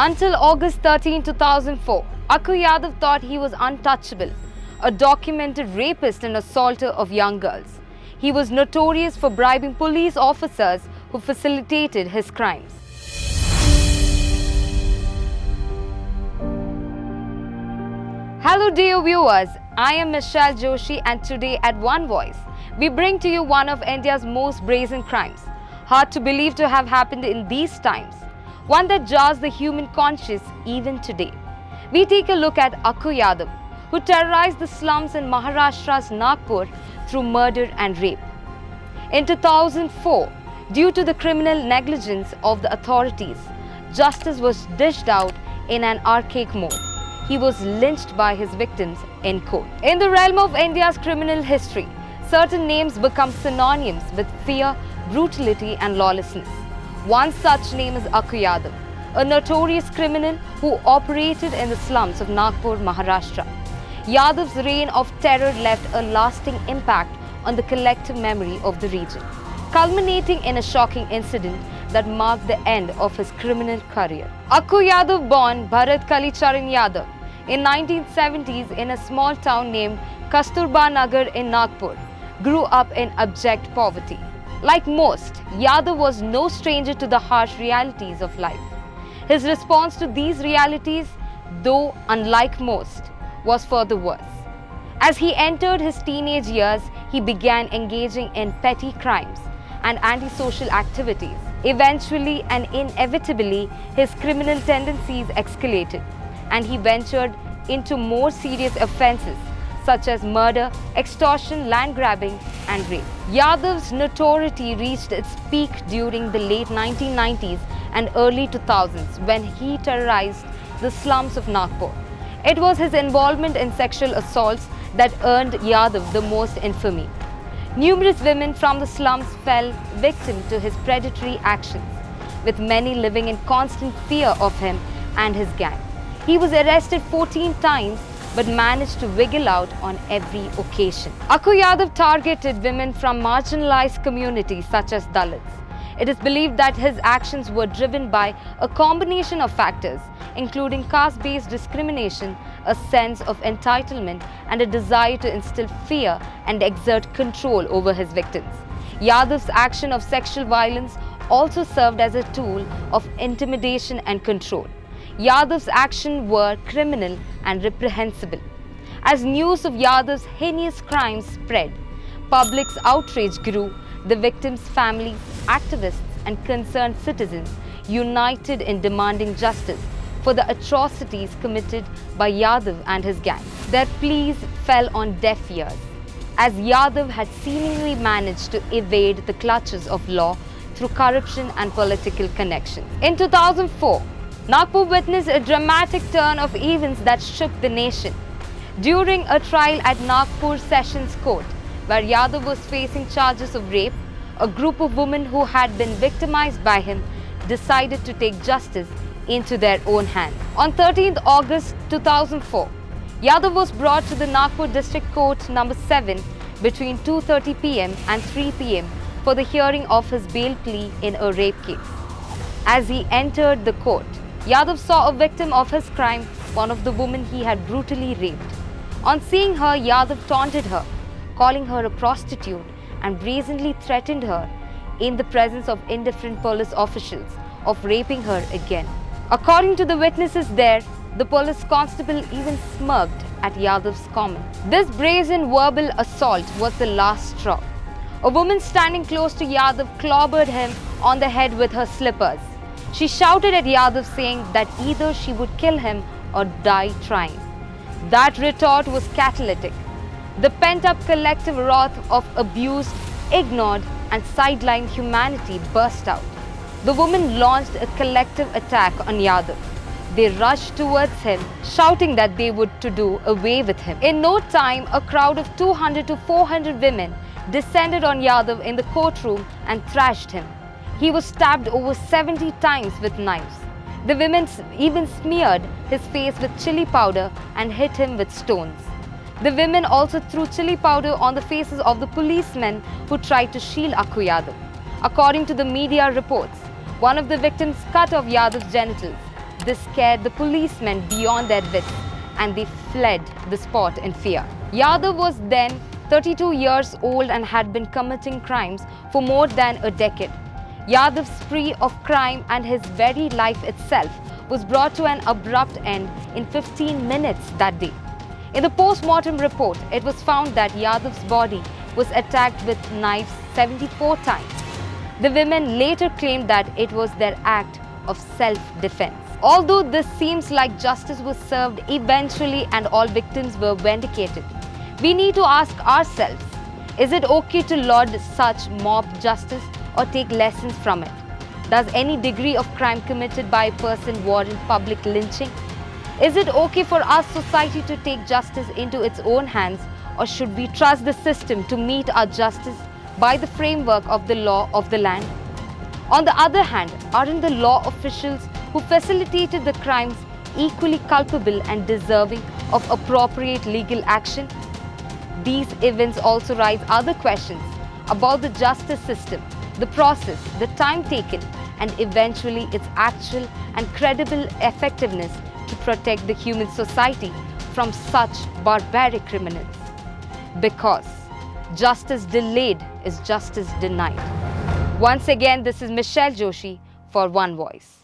Until August 13, 2004, Akku Yadav thought he was untouchable, a documented rapist and assaulter of young girls. He was notorious for bribing police officers who facilitated his crimes. Hello dear viewers, I am Michelle Joshi and today at One Voice, we bring to you one of India's most brazen crimes, hard to believe to have happened in these times, one that jars the human conscience even today. We take a look at Akku Yadav, who terrorized the slums in Maharashtra's Nagpur through murder and rape. In 2004, due to the criminal negligence of the authorities, justice was dished out in an archaic mode. He was lynched by his victims in court. In the realm of India's criminal history, certain names become synonyms with fear, brutality and lawlessness. One such name is Akku Yadav, a notorious criminal who operated in the slums of Nagpur, Maharashtra. Yadav's reign of terror left a lasting impact on the collective memory of the region, culminating in a shocking incident that marked the end of his criminal career. Akku Yadav, born Bharat Kalicharan Yadav in 1970s in a small town named Kasturba Nagar in Nagpur, grew up in abject poverty. Like most, Yadav was no stranger to the harsh realities of life. His response to these realities, though unlike most, was for the worse. As he entered his teenage years, he began engaging in petty crimes and antisocial activities. Eventually and inevitably, his criminal tendencies escalated and he ventured into more serious offences such as murder, extortion, land grabbing and rape. Yadav's notoriety reached its peak during the late 1990s and early 2000s when he terrorized the slums of Nagpur. It was his involvement in sexual assaults that earned Yadav the most infamy. Numerous women from the slums fell victim to his predatory actions, with many living in constant fear of him and his gang. He was arrested 14 times but managed to wiggle out on every occasion. Akku Yadav targeted women from marginalized communities such as Dalits. It is believed that his actions were driven by a combination of factors, including caste-based discrimination, a sense of entitlement, and a desire to instill fear and exert control over his victims. Yadav's action of sexual violence also served as a tool of intimidation and control. Yadav's actions were criminal and reprehensible. As news of Yadav's heinous crimes spread, public's outrage grew. The victims' families, activists and concerned citizens united in demanding justice for the atrocities committed by Yadav and his gang. Their pleas fell on deaf ears, as Yadav had seemingly managed to evade the clutches of law through corruption and political connections. In 2004, Nagpur witnessed a dramatic turn of events that shook the nation. During a trial at Nagpur Sessions Court, where Yadav was facing charges of rape, a group of women who had been victimized by him decided to take justice into their own hands. On 13th August 2004, Yadav was brought to the Nagpur District Court No. 7 between 2:30 p.m. and 3 p.m. for the hearing of his bail plea in a rape case. As he entered the court, Yadav saw a victim of his crime, one of the women he had brutally raped. On seeing her, Yadav taunted her, calling her a prostitute and brazenly threatened her in the presence of indifferent police officials of raping her again. According to the witnesses there, the police constable even smirked at Yadav's comment. This brazen verbal assault was the last straw. A woman standing close to Yadav clobbered him on the head with her slippers. She shouted at Yadav saying that either she would kill him or die trying. That retort was catalytic. The pent-up collective wrath of abused, ignored and sidelined humanity burst out. The women launched a collective attack on Yadav. They rushed towards him, shouting that they would to do away with him. In no time, a crowd of 200 to 400 women descended on Yadav in the courtroom and thrashed him. He was stabbed over 70 times with knives. The women even smeared his face with chili powder and hit him with stones. The women also threw chili powder on the faces of the policemen who tried to shield Akku Yadav. According to the media reports, one of the victims cut off Yadav's genitals, This scared the policemen beyond their wits and they fled the spot in fear. Yadav was then 32 years old and had been committing crimes for more than a decade. Yadav's spree of crime and his very life itself was brought to an abrupt end in 15 minutes that day. In the post-mortem report, it was found that Yadav's body was attacked with knives 74 times. The women later claimed that it was their act of self-defense. Although this seems like justice was served eventually and all victims were vindicated, we need to ask ourselves, is it okay to laud such mob justice or take lessons from it? Does any degree of crime committed by a person warrant public lynching? Is it okay for our society to take justice into its own hands, or should we trust the system to meet our justice by the framework of the law of the land? On the other hand, aren't the law officials who facilitated the crimes equally culpable and deserving of appropriate legal action? These events also raise other questions about the justice system, the process, the time taken, and eventually its actual and credible effectiveness to protect the human society from such barbaric criminals. Because justice delayed is justice denied. Once again, this is Michelle Joshi for One Voice.